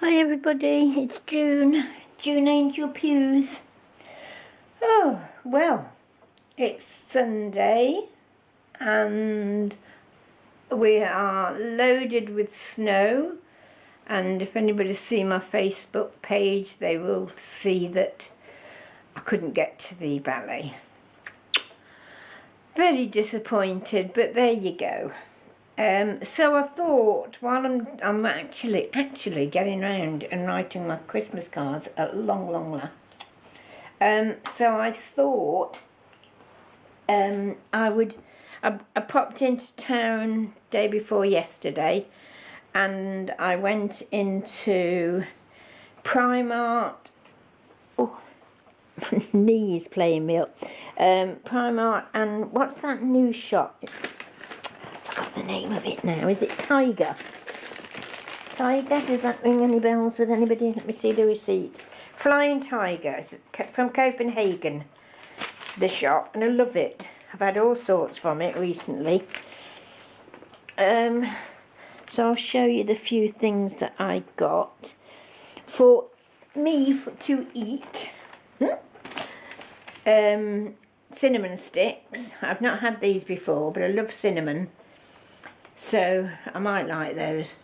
Hi everybody, it's June Angel Pews. Oh, well, it's Sunday and we are loaded with snow, and if anybody's seen my Facebook page they will see that I couldn't get to the ballet. Very disappointed, but there you go. So I thought, while I'm actually getting round and writing my Christmas cards at long last. So I thought I popped into town day before yesterday, and I went into Primark. Oh, knees playing me up. Primark, and what's that new shop? The name of it now, is it Tiger? Does that ring any bells with anybody? Let me see the receipt. Flying Tiger, it's from Copenhagen, the shop, and I love it. I've had all sorts from it recently. So I'll show you the few things that I got for me to eat. Cinnamon sticks. I've not had these before, but I love cinnamon, so I might like those.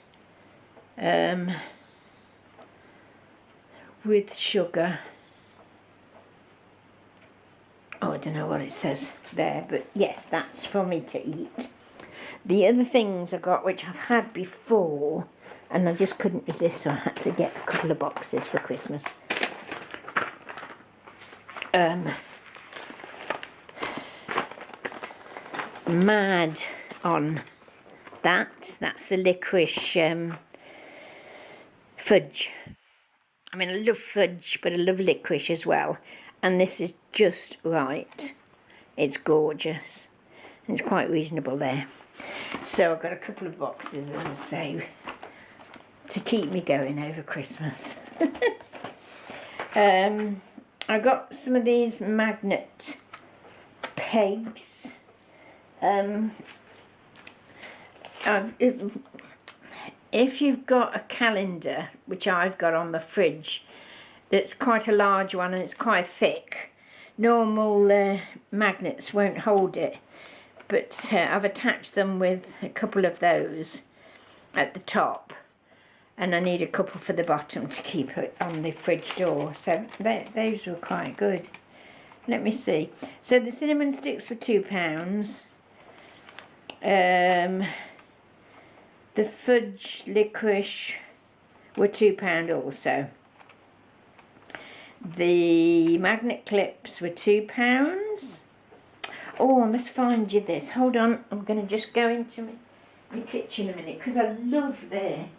With sugar. Oh, I don't know what it says there, but yes, that's for me to eat. The other things I got, which I've had before, and I just couldn't resist, so I had to get a couple of boxes for Christmas. Mad on that's the licorice fudge. I mean, I love fudge, but I love licorice as well, and this is just right. It's gorgeous, and it's quite reasonable there. So I've got a couple of boxes, as I say, to keep me going over Christmas. I got some of these magnet pegs. If you've got a calendar, which I've got on the fridge, that's quite a large one and it's quite thick, normal magnets won't hold it, but I've attached them with a couple of those at the top, and I need a couple for the bottom to keep it on the fridge door, so those were quite good. Let me see. So the cinnamon sticks were £2. The fudge licorice were £2 also. The magnet clips were £2. Oh, I must find you this. Hold on, I'm going to just go into my kitchen a minute, because I love this,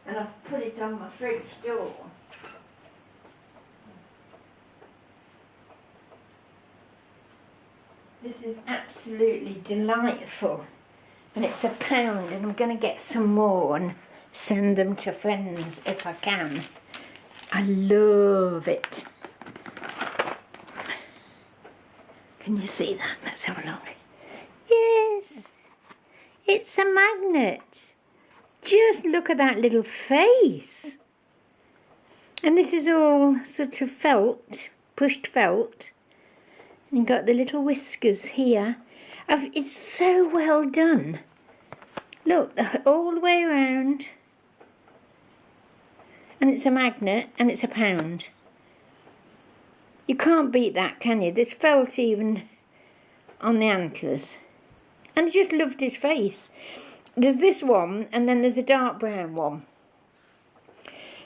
and I've put it on my fridge door. This is absolutely delightful, and it's £1, and I'm going to get some more and send them to friends if I can. I love it. Can you see that? Let's have a look. Yes, it's a magnet. Just look at that little face. And this is all sort of felt, pushed felt. And you've got the little whiskers here. It's so well done. Look, all the way around. And it's a magnet, and it's £1. You can't beat that, can you? There's felt even on the antlers. And I just loved his face. There's this one, and then there's a dark brown one.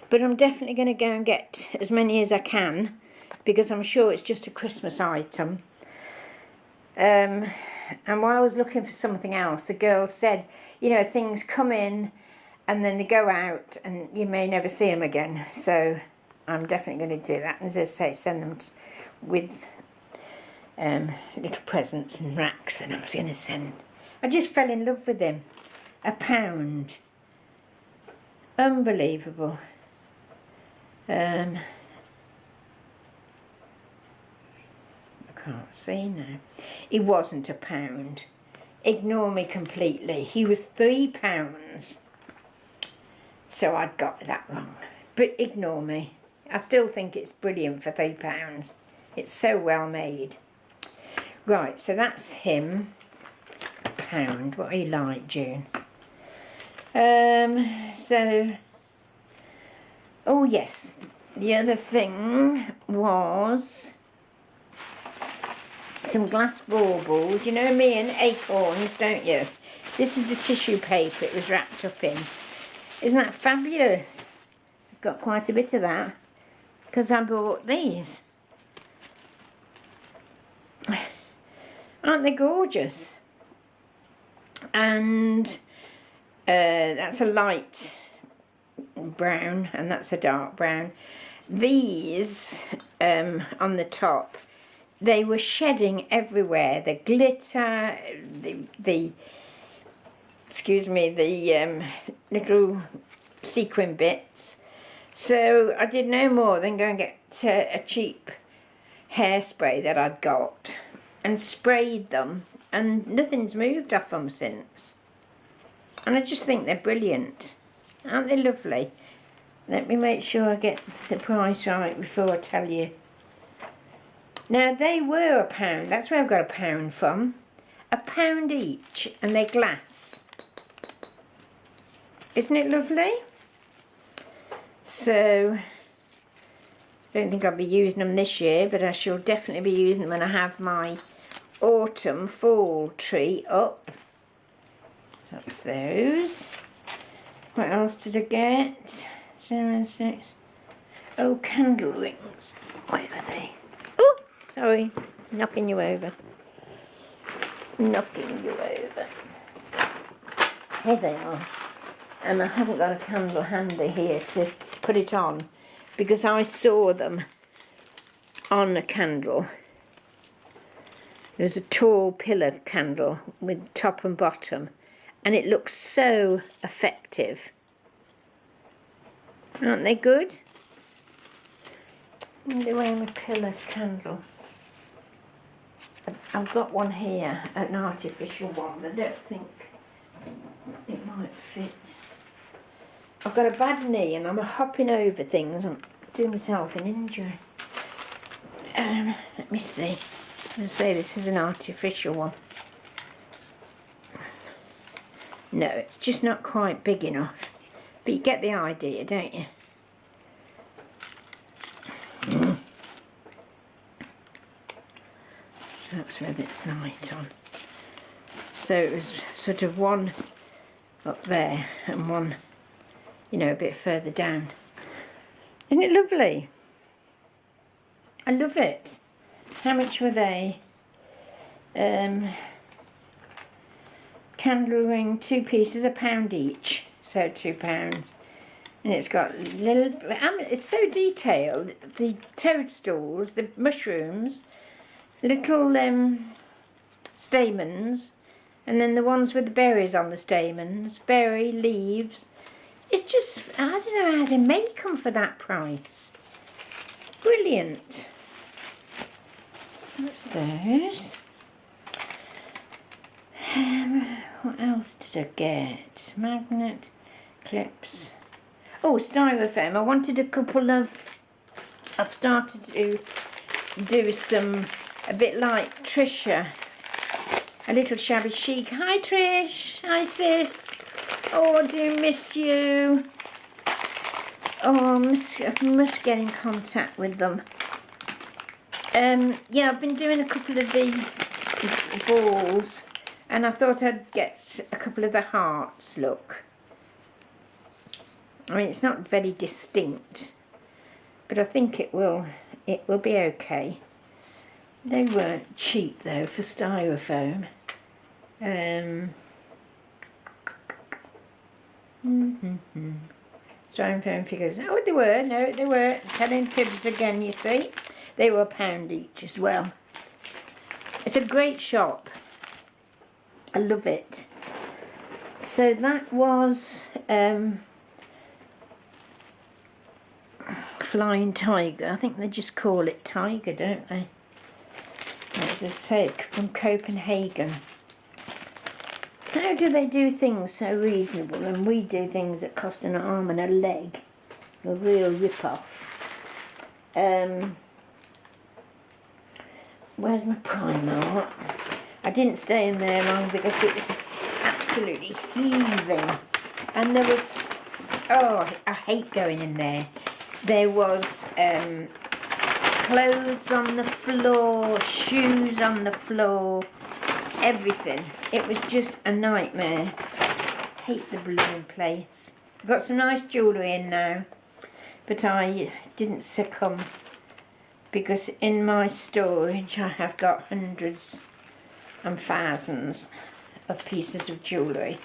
But I'm definitely going to go and get as many as I can, because I'm sure it's just a Christmas item. And while I was looking for something else, the girl said, you know, things come in and then they go out and you may never see them again. So I'm definitely going to do that. And as I say, send them with little presents and racks that I was going to send. I just fell in love with them. £1. Unbelievable. I can't see now. He wasn't £1. Ignore me completely. He was £3. So I'd got that wrong. But ignore me. I still think it's brilliant for £3. It's so well made. Right, so that's him. £1. What are you like, June? So, oh yes, the other thing was some glass baubles. You know me and acorns, don't you? This is the tissue paper it was wrapped up in. Isn't that fabulous? I've got quite a bit of that because I bought these. Aren't they gorgeous? And that's a light brown and that's a dark brown. These on the top, they were shedding everywhere. The glitter, the excuse me, the little sequin bits. So I did no more than go and get a cheap hairspray that I'd got and sprayed them, and nothing's moved off them since. And I just think they're brilliant. Aren't they lovely? Let me make sure I get the price right before I tell you. Now they were £1. That's where I've got £1 from. £1 each, and they're glass. Isn't it lovely? So, I don't think I'll be using them this year, but I shall definitely be using them when I have my autumn fall tree up. That's those. What else did I get? 0 6. Oh, candle rings. Where are they? Oh, sorry, knocking you over. Knocking you over. Here they are. And I haven't got a candle handy here to put it on because I saw them on a candle. There's a tall pillar candle with top and bottom, and it looks so effective. Aren't they good? The way my pillar candle. I've got one here, an artificial one, but I don't think it might fit. I've got a bad knee and I'm hopping over things. I'm doing myself an injury. Let me see. I'm going to say this is an artificial one. No, it's just not quite big enough. But you get the idea, don't you? That's with its light on. So it was sort of one up there and one, you know, a bit further down. Isn't it lovely? I love it. How much were they? Candle ring, 2 pieces, £1 each. So £2. And it's got little, it's so detailed. The toadstools, the mushrooms, little stamens, and then the ones with the berries on the stamens, berry, leaves. It's just, I don't know how they make them for that price. Brilliant. What's those? What else did I get? Magnet, clips. Oh, styrofoam. I wanted a couple of, I've started to do some, a bit like Trisha, a little shabby chic. Hi Trish, hi sis. Oh, I do miss you. Oh, I must get in contact with them. Yeah, I've been doing a couple of the balls, and I thought I'd get a couple of the hearts, look. I mean, it's not very distinct, but I think it will be okay. They weren't cheap though for styrofoam. Styrofoam figures. Oh, they were. No, they were. Telling fibs again, you see. They were £1 each as well. It's a great shop. I love it. So that was Flying Tiger. I think they just call it Tiger, don't they? As I said, from Copenhagen. How do they do things so reasonable and we do things that cost an arm and a leg? A real rip-off. Where's my Primark? I didn't stay in there long because it was absolutely heaving. And there was, oh, I hate going in there. There was clothes on the floor, shoes on the floor, everything. It was just a nightmare. Hate the blooming place. I've got some nice jewellery in now, but I didn't succumb because in my storage I have got hundreds and thousands of pieces of jewellery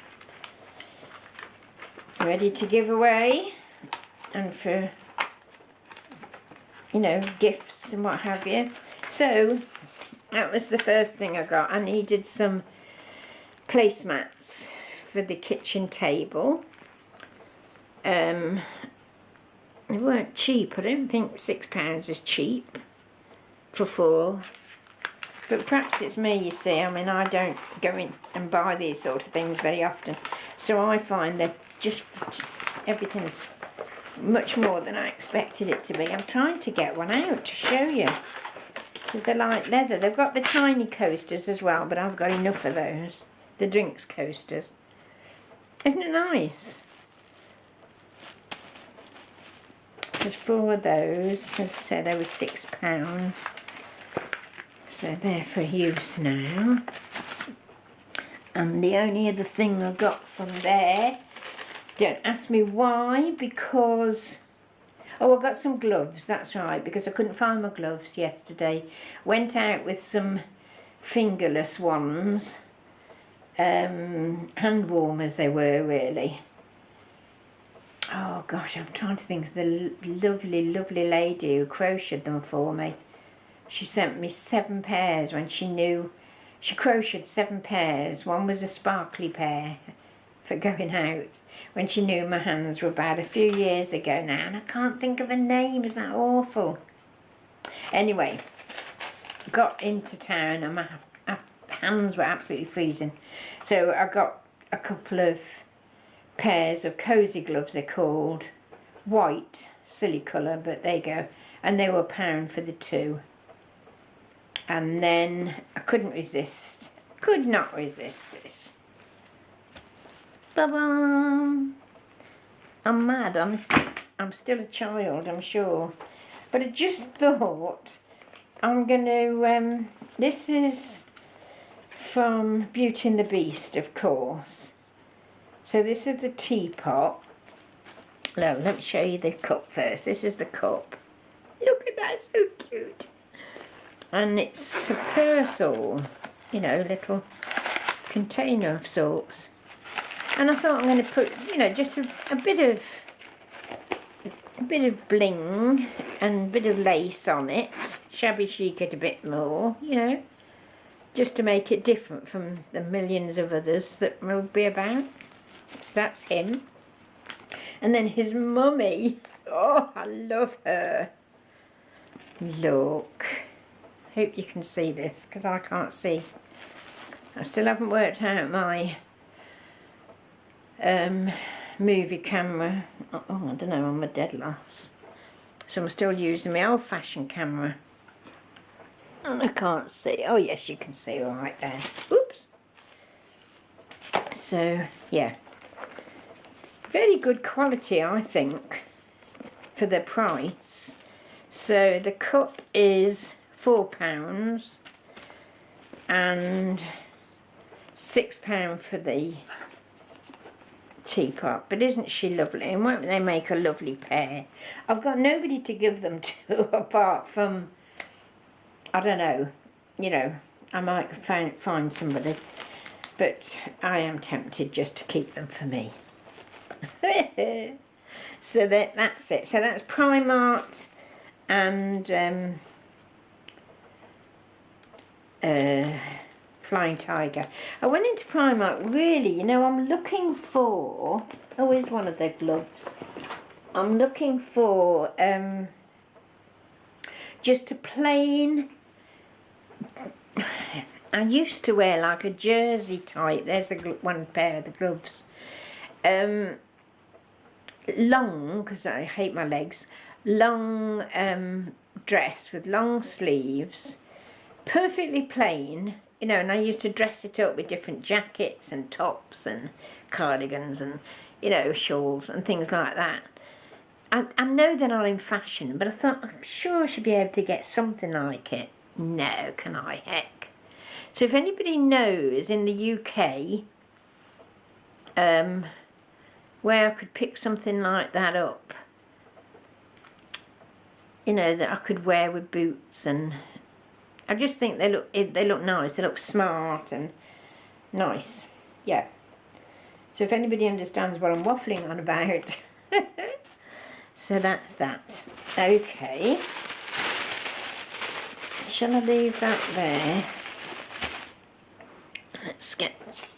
ready to give away and for, you know, gifts and what have you. So that was the first thing I got. I needed some placemats for the kitchen table. They weren't cheap. I don't think £6 is cheap for 4. But perhaps it's me, you see. I mean, I don't go in and buy these sort of things very often. So I find that just everything's much more than I expected it to be. I'm trying to get one out to show you, because they're like leather. They've got the tiny coasters as well, but I've got enough of those. The drinks coasters. Isn't it nice? There's 4 of those. As I said, they were £6. So they're for use now. And the only other thing I got from there, don't ask me why, because, oh, I got some gloves, that's right, because I couldn't find my gloves yesterday. Went out with some fingerless ones, hand warmers they were really. Oh gosh, I'm trying to think of the lovely, lovely lady who crocheted them for me. She sent me 7 pairs when she knew, she crocheted 7 pairs. One was a sparkly pair for going out when she knew my hands were bad a few years ago now, and I can't think of a name. Is that awful? Anyway, got into town and my hands were absolutely freezing, so I got a couple of pairs of cosy gloves, they're called, white, silly colour, but there you go, and they were £1 for the 2. And then I couldn't resist, could not resist this. Ba-bam! I'm mad, honestly. I'm still a child, I'm sure. But I just thought I'm going to, this is from Beauty and the Beast, of course. So this is the teapot. No, let me show you the cup first. This is the cup. Look at that, so cute. And it's a parcel, you know, little container of sorts. And I thought I'm going to put, you know, just a bit of bling and a bit of lace on it. Shabby chic it a bit more, you know, just to make it different from the millions of others that will be about. So that's him. And then his mummy. Oh, I love her. Look. Hope you can see this, because I can't see. I still haven't worked out my movie camera. Oh, I don't know, I'm a dead loss. So I'm still using my old-fashioned camera. And I can't see. Oh yes, you can see all right there. Oops. So yeah, very good quality, I think, for the price. So the cup is £4 and £6 for the teapot. But isn't she lovely? And won't they make a lovely pair? I've got nobody to give them to apart from, I don't know, you know, I might find somebody, but I am tempted just to keep them for me. So that's it. So that's Primark and Flying Tiger. I went into Primark, really, you know, I'm looking for, oh, here's one of their gloves. I'm looking for just a plain I used to wear like a jersey type. There's one pair of the gloves. Long, because I hate my legs, long dress with long sleeves, perfectly plain, you know, and I used to dress it up with different jackets and tops and cardigans and, you know, shawls and things like that. I know they're not in fashion, but I thought, I'm sure I should be able to get something like it. No, can I? Heck. So if anybody knows in the UK where I could pick something like that up, you know, that I could wear with boots, and I just think they look nice, they look smart and nice. Yeah. So if anybody understands what I'm waffling on about, so that's that. Okay. Shall I leave that there? Let's get...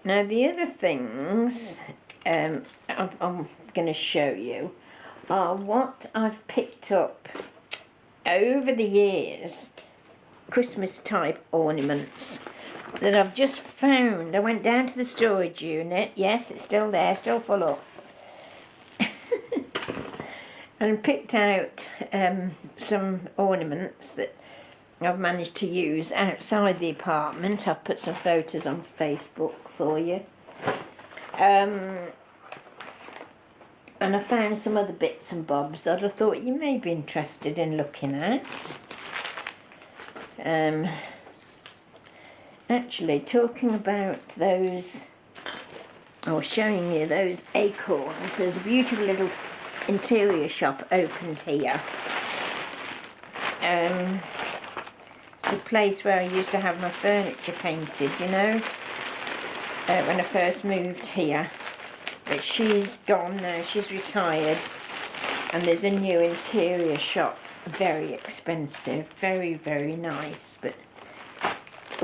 Now the other things I'm going to show you are what I've picked up over the years, Christmas type ornaments that I've just found. I went down to the storage unit. Yes, it's still there, still full up. And picked out some ornaments that I've managed to use outside the apartment. I've put some photos on Facebook for you. And I found some other bits and bobs that I thought you may be interested in looking at. Actually, talking about those, or showing you those acorns, there's a beautiful little interior shop opened here. It's a place where I used to have my furniture painted, you know, when I first moved here. But she's gone now, she's retired, and there's a new interior shop, very expensive, very, very nice, but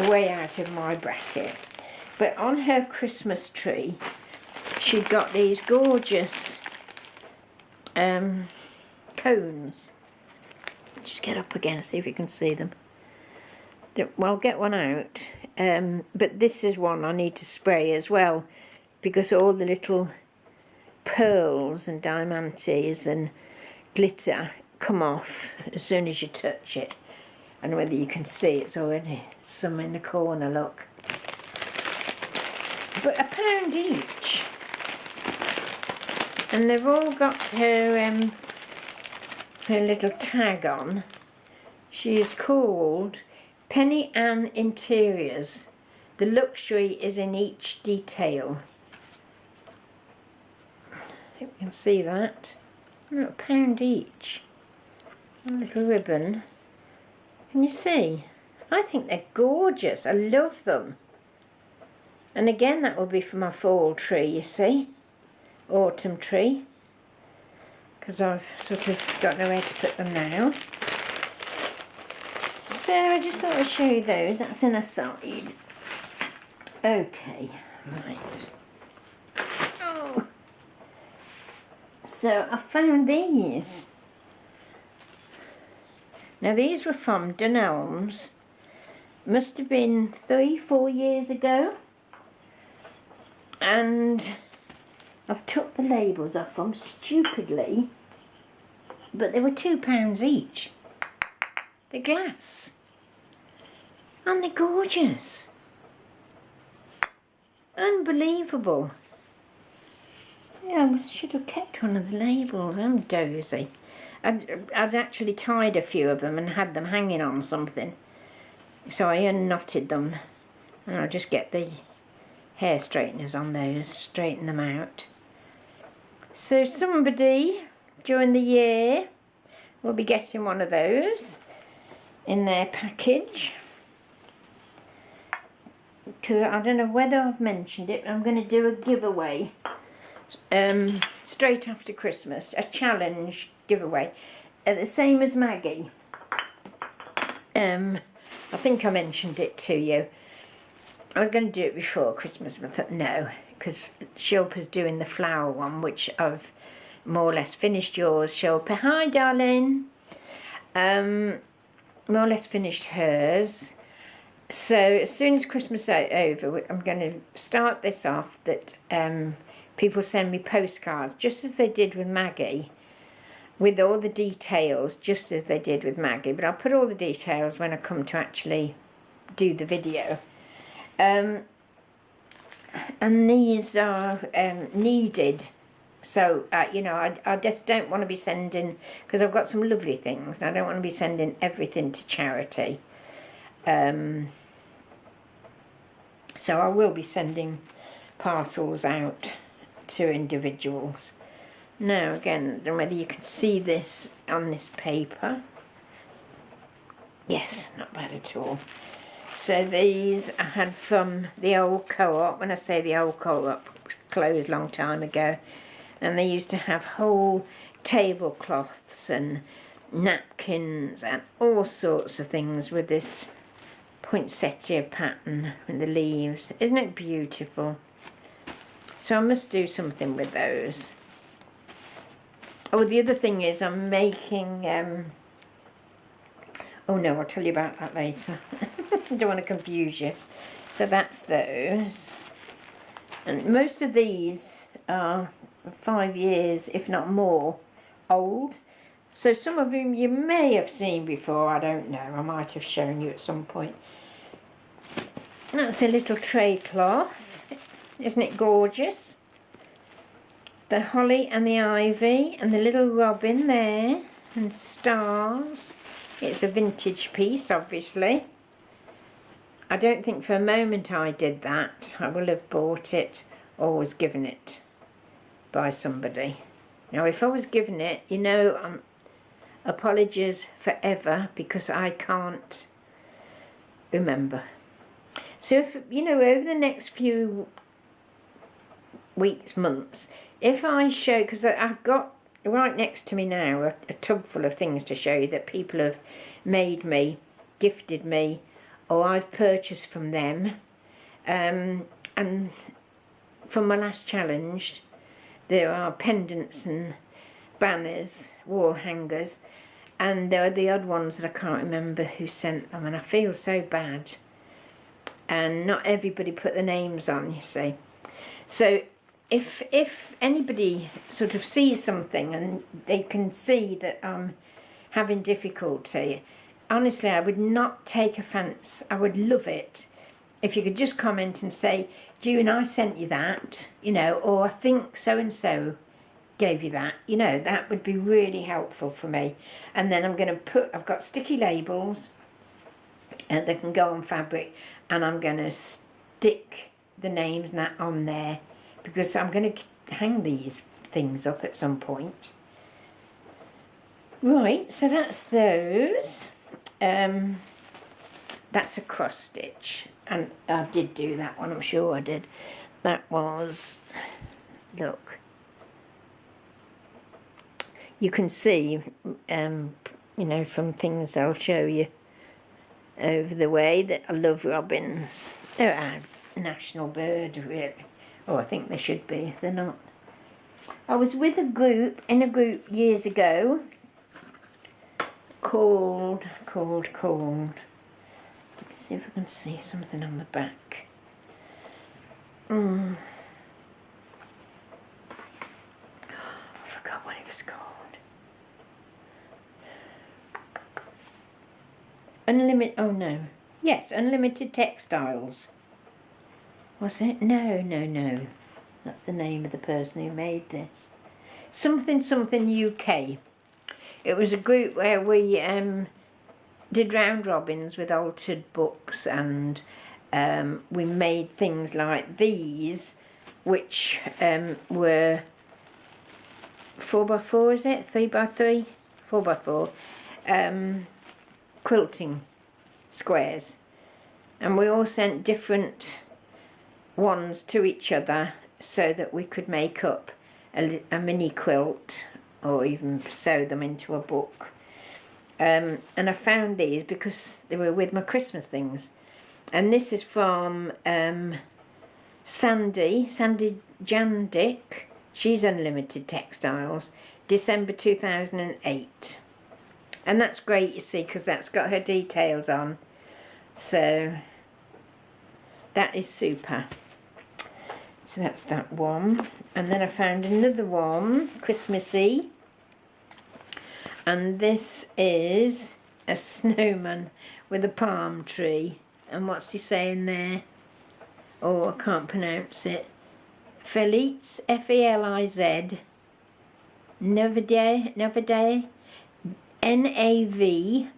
way out of my bracket. But on her Christmas tree, she'd got these gorgeous cones. Just get up again, see if you can see them. Well, I'll get one out, but this is one I need to spray as well, because all the little pearls and diamantes and glitter come off as soon as you touch it. And whether you can see, it's already some in the corner, look. But £1 each. And they've all got her little tag on. She is called Penny Ann Interiors. The luxury is in each detail. I think you can see that. Look, £1 each. A little ribbon. Can you see? I think they're gorgeous. I love them. And again, that will be for my fall tree, you see. Autumn tree. Because I've sort of got nowhere to put them now. So I just thought I'd show you those. That's an aside. Okay, right. Oh. So I found these. Now these were from Dunelm's. Must have been 3-4 years ago. And I've took the labels off them stupidly. But they were £2 each. They're glass. And they're gorgeous. Unbelievable. Yeah, I should have kept one of the labels. I'm dozy. I'd actually tied a few of them and had them hanging on something. So I unknotted them. And I'll just get the hair straighteners on those, straighten them out. So somebody during the year will be getting one of those in their package. Because I don't know whether I've mentioned it, but I'm going to do a giveaway straight after Christmas, a challenge giveaway, the same as Maggie. I think I mentioned it to you. I was going to do it before Christmas, but I thought no, because Shilpa's doing the flower one, which I've more or less finished yours, Shilpa. Hi, darling. More or less finished hers. So as soon as Christmas is over, I'm going to start this off that people send me postcards, just as they did with Maggie, with all the details, just as they did with Maggie. But I'll put all the details when I come to actually do the video. And these are needed. So, you know, I just don't want to be sending, because I've got some lovely things, and I don't want to be sending everything to charity. So I will be sending parcels out to individuals. Now, again, I don't know whether you can see this on this paper. Yes, not bad at all. So these I had from the old co-op. When I say the old co-op, closed a long time ago. And they used to have whole tablecloths and napkins and all sorts of things with this poinsettia pattern with the leaves. Isn't it beautiful? So I must do something with those. Oh, the other thing is I'm making... oh no, I'll tell you about that later. I don't want to confuse you. So that's those. And most of these are 5 years, if not more, old. So some of them you may have seen before, I don't know. I might have shown you at some point. That's a little tray cloth. Isn't it gorgeous? The holly and the ivy and the little robin there and stars. It's a vintage piece, obviously. I don't think for a moment I did that. I will have bought it or was given it by somebody. Now if I was given it, you know, apologies forever because I can't remember. So if, you know, over the next few weeks, months, if I show, because I've got right next to me now a tub full of things to show you that people have made me, gifted me, or I've purchased from them. And from my last challenge, there are pendants and banners, wall hangers, and there are the odd ones that I can't remember who sent them, and I feel so bad. And not everybody put the names on, you see. So if anybody sort of sees something and they can see that I'm having difficulty, honestly, I would not take offence. I would love it if you could just comment and say, June, I sent you that, you know, or I think so-and-so gave you that, you know, that would be really helpful for me. And then I'm going to put, I've got sticky labels that can go on fabric, and I'm going to stick the names and that on there, because I'm going to hang these things up at some point. Right, so that's those. That's a cross stitch, and I did do that one, I'm sure I did. That was, look, you can see, you know, from things I'll show you over the way, that I love robins. They're our national bird, really. Oh, I think they should be if they're not. I was with a group, in a group years ago, called. Let's see if I can see something on the back. I forgot what it was called. Unlimited, oh no. Yes, Unlimited Textiles. Was it? No. That's the name of the person who made this. Something UK. It was a group where we did round robins with altered books, and we made things like these, which were 4x4, is it? 3x3? 4x4. Quilting squares. And we all sent different ones to each other so that we could make up a mini quilt, or even sew them into a book. And I found these because they were with my Christmas things. And this is from Sandy Jandick. She's Unlimited Textiles, December 2008. And that's great, you see, because that's got her details on. So that is super. So that's that one. And then I found another one, Christmassy. And this is a snowman with a palm tree. And what's he saying there? Oh, I can't pronounce it. Feliz, F-E-L-I-Z, Navidad, N-A-V-I-D-A-D,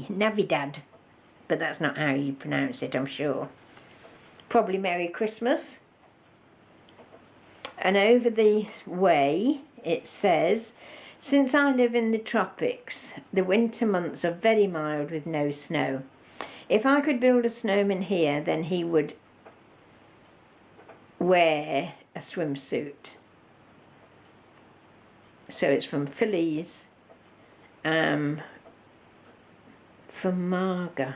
Navidad. But that's not how you pronounce it, I'm sure. Probably Merry Christmas. And over the way it says, since I live in the tropics, the winter months are very mild with no snow. If I could build a snowman here, then he would wear a swimsuit. So it's from Phillies, from Marga.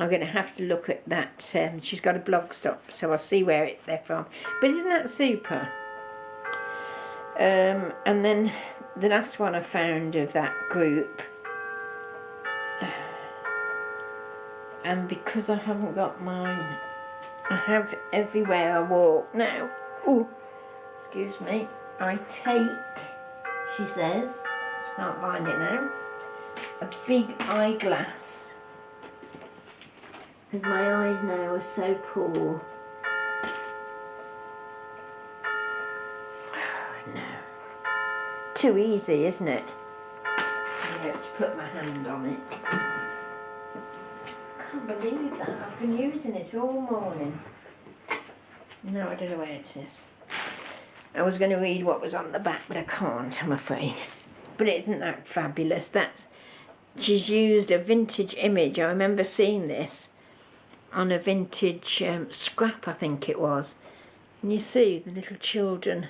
I'm going to have to look at that. She's got a blog stop, so I'll see where they're from. But isn't that super? And then the last one I found of that group, and because I haven't got mine, I have everywhere I walk now. Oh, excuse me. I take, she says, I can't find it now, a big eyeglass, because my eyes now are so poor. No. Too easy, isn't it? I have to put my hand on it. I can't believe that. I've been using it all morning. No, I don't know where it is. I was going to read what was on the back, but I can't, I'm afraid. But isn't that fabulous? She's used a vintage image. I remember seeing this on a vintage scrap, I think it was. And you see the little children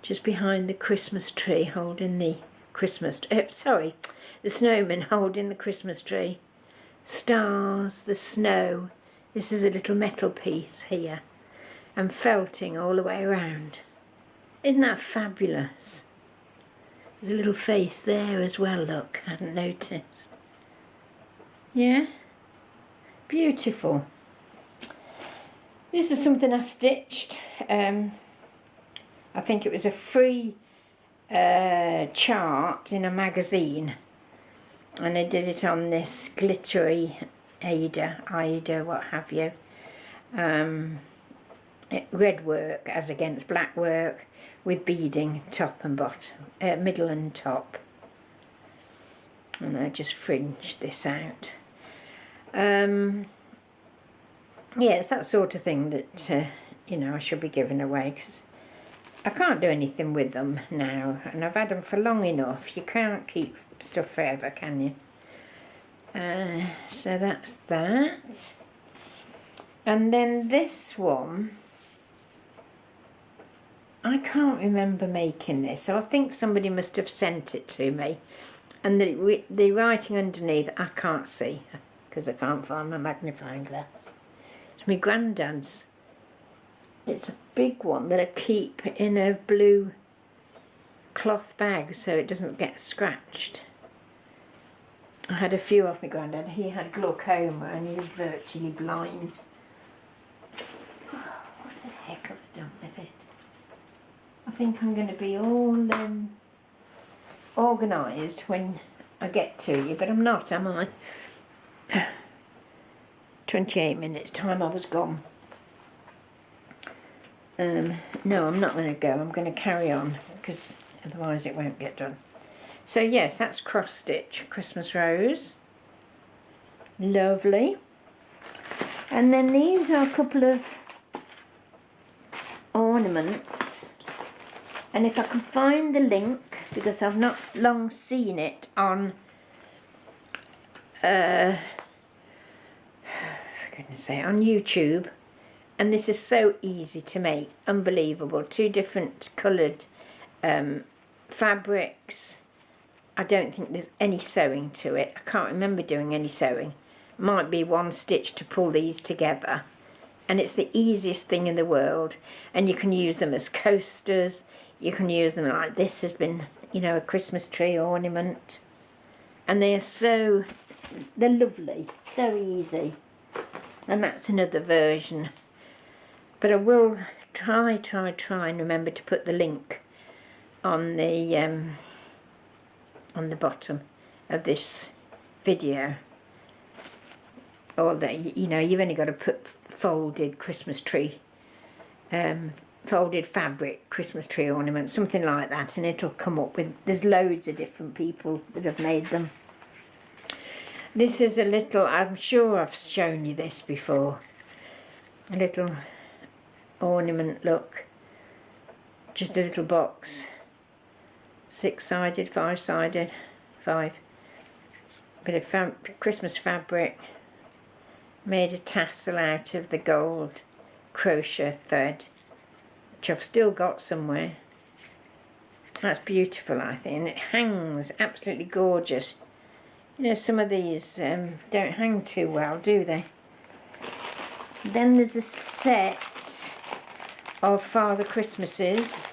just behind the Christmas tree holding the the snowman holding the Christmas tree. Stars, the snow. This is a little metal piece here. And felting all the way around. Isn't that fabulous? There's a little face there as well, look, I hadn't noticed. Yeah? Beautiful. This is something I stitched. I think it was a free chart in a magazine. And I did it on this glittery Aida, what have you. Red work as against black work with beading top and bottom, middle and top. And I just fringed this out. Yeah, it's that sort of thing that, you know, I should be giving away, because I can't do anything with them now, and I've had them for long enough. You can't keep stuff forever, can you? So that's that. And then this one, I can't remember making this, so I think somebody must have sent it to me. And the writing underneath I can't see, because I can't find my magnifying glass. It's my granddad's. It's a big one that I keep in a blue cloth bag so it doesn't get scratched. I had a few off my granddad. He had glaucoma and he was virtually blind. What the heck have I done with it? I think I'm going to be all organised when I get to you, but I'm not, am I? 28 minutes time I was gone. No, I'm not going to go. I'm going to carry on, because otherwise it won't get done. So yes, that's cross stitch Christmas rose. Lovely. And then these are a couple of ornaments. And if I can find the link, because I've not long seen it on for goodness sake, on YouTube. And this is so easy to make, unbelievable. 2 different coloured fabrics. I don't think there's any sewing to it. I can't remember doing any sewing. Might be 1 stitch to pull these together. And it's the easiest thing in the world. And you can use them as coasters. You can use them like this has been, you know, a Christmas tree ornament. And they are so they're lovely, so easy. And that's another version. But I will try and remember to put the link on the bottom of this video. Or that, you know, you've only got to put folded Christmas tree, folded fabric Christmas tree ornaments, something like that, and it'll come up with, there's loads of different people that have made them. This is a little, I'm sure I've shown you this before, a little ornament look, just a little box, 6-sided, 5-sided, 5, bit of Christmas fabric, made a tassel out of the gold crochet thread, which I've still got somewhere. That's beautiful, I think, and it hangs absolutely gorgeous. You know, some of these don't hang too well, do they? Then there's a set of Father Christmases.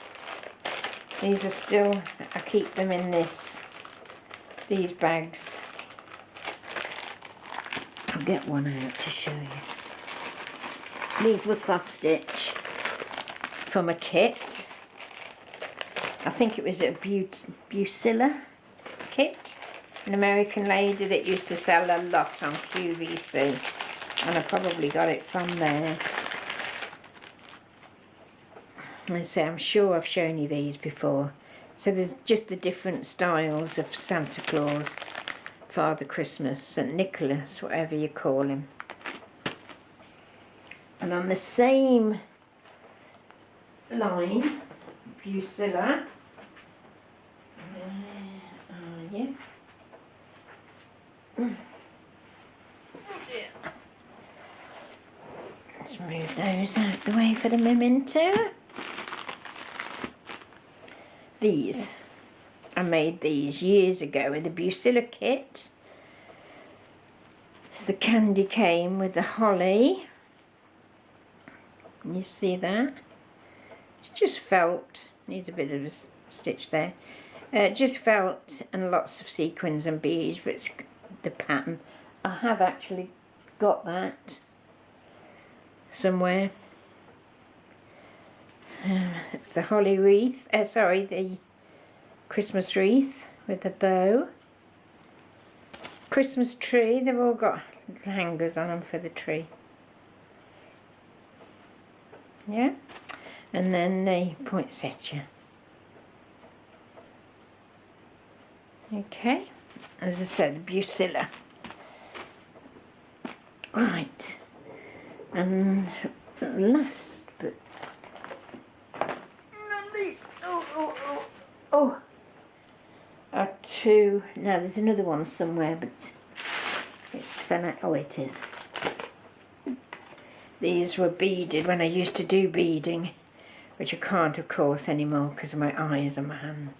These are still, I keep them in these bags. I'll get one out to show you. These were cloth stitch from a kit. I think it was a Busilla kit. An American lady that used to sell a lot on QVC, and I probably got it from there. I say, I'm sure I've shown you these before. So there's just the different styles of Santa Claus, Father Christmas, St. Nicholas, whatever you call him. And on the same line, Busilla, yeah. Let's move those out the way for the memento. These, I made these years ago with the Busilla kit. So the candy came with the holly. You see that? It's just felt, needs a bit of a stitch there. Just felt and lots of sequins and beads, but it's the pattern. I have actually got that somewhere. It's the holly wreath, sorry, the Christmas wreath with the bow. Christmas tree, they've all got little hangers on them for the tree. Yeah, and then the poinsettia. Okay, as I said, the Busilla. Right, and last but not least, are two. Now there's another one somewhere, but it's fell out. Oh, it is. These were beaded when I used to do beading, which I can't, of course, anymore because of my eyes and my hands.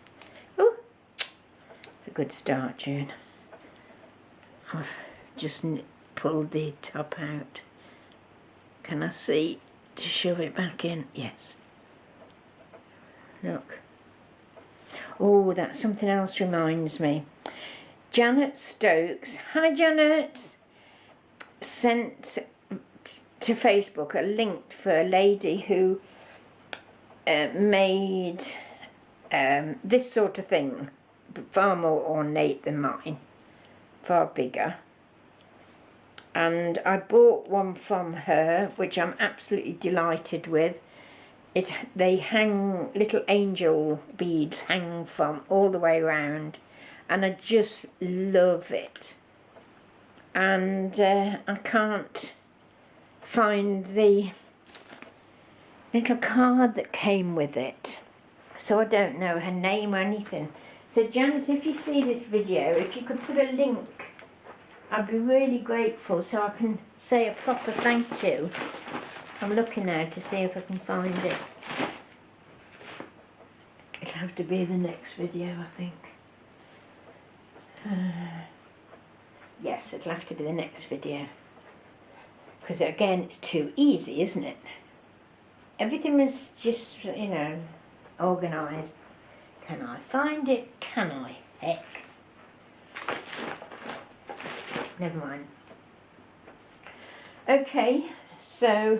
Oh, it's a good start, June. I've just pulled the top out. Can I see to shove it back in? Yes. Look. Oh, that something else reminds me. Janet Stokes, hi Janet, sent to Facebook a link for a lady who made this sort of thing, far more ornate than mine, far bigger. And I bought one from her, which I'm absolutely delighted with. They hang, little angel beads hang from all the way around, and I just love it. And I can't find the little card that came with it, so I don't know her name or anything. So Janet, if you see this video, if you could put a link, I'd be really grateful so I can say a proper thank you. I'm looking now to see if I can find it. It'll have to be the next video, I think. Yes, it'll have to be the next video. Because again, it's too easy, isn't it? Everything was just, you know, organised. Can I find it? Can I? Heck. never mind. Okay, so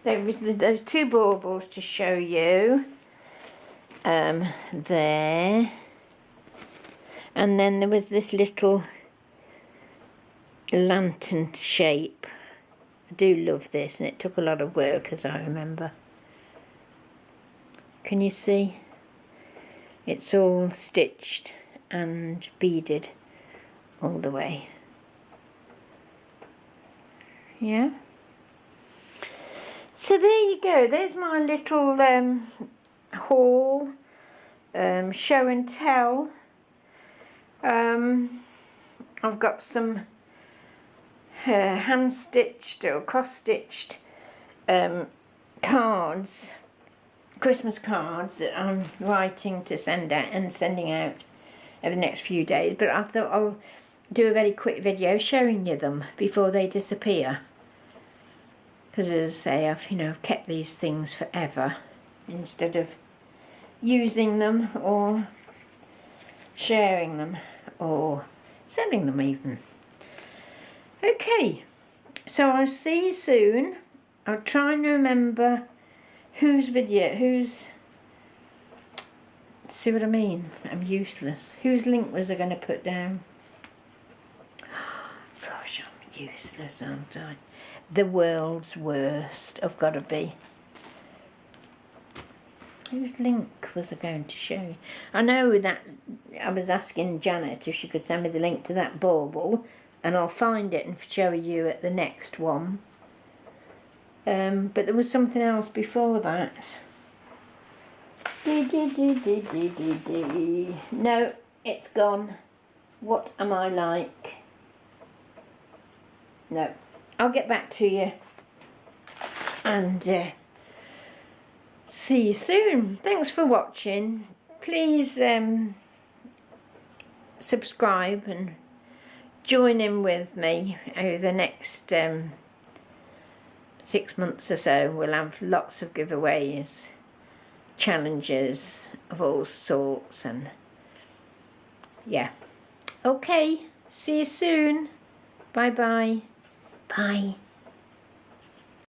there was those two baubles to show you. There. And then there was this little lantern shape. I do love this, and it took a lot of work, as I remember. Can you see? It's all stitched and beaded all the way. Yeah. So there you go. There's my little haul, show and tell. I've got some hand stitched or cross stitched cards, Christmas cards that I'm writing to send out and sending out over the next few days, but I thought I'll do a very quick video showing you them before they disappear, because as I say, I've kept these things forever instead of using them or sharing them or selling them even. Okay, so I'll see you soon. I'll try and remember whose, see what I mean? I'm useless. Whose link was I going to put down? Gosh, I'm useless, aren't I? The world's worst, I've got to be. Whose link was I going to show you? I know that I was asking Janet if she could send me the link to that bauble, and I'll find it and show you at the next one. But there was something else before that. No, it's gone. What am I like? No, I'll get back to you and see you soon. Thanks for watching. Please subscribe and join in with me over the next 6 months or so. We'll have lots of giveaways, challenges of all sorts, and yeah. Okay, see you soon. Bye bye. Bye.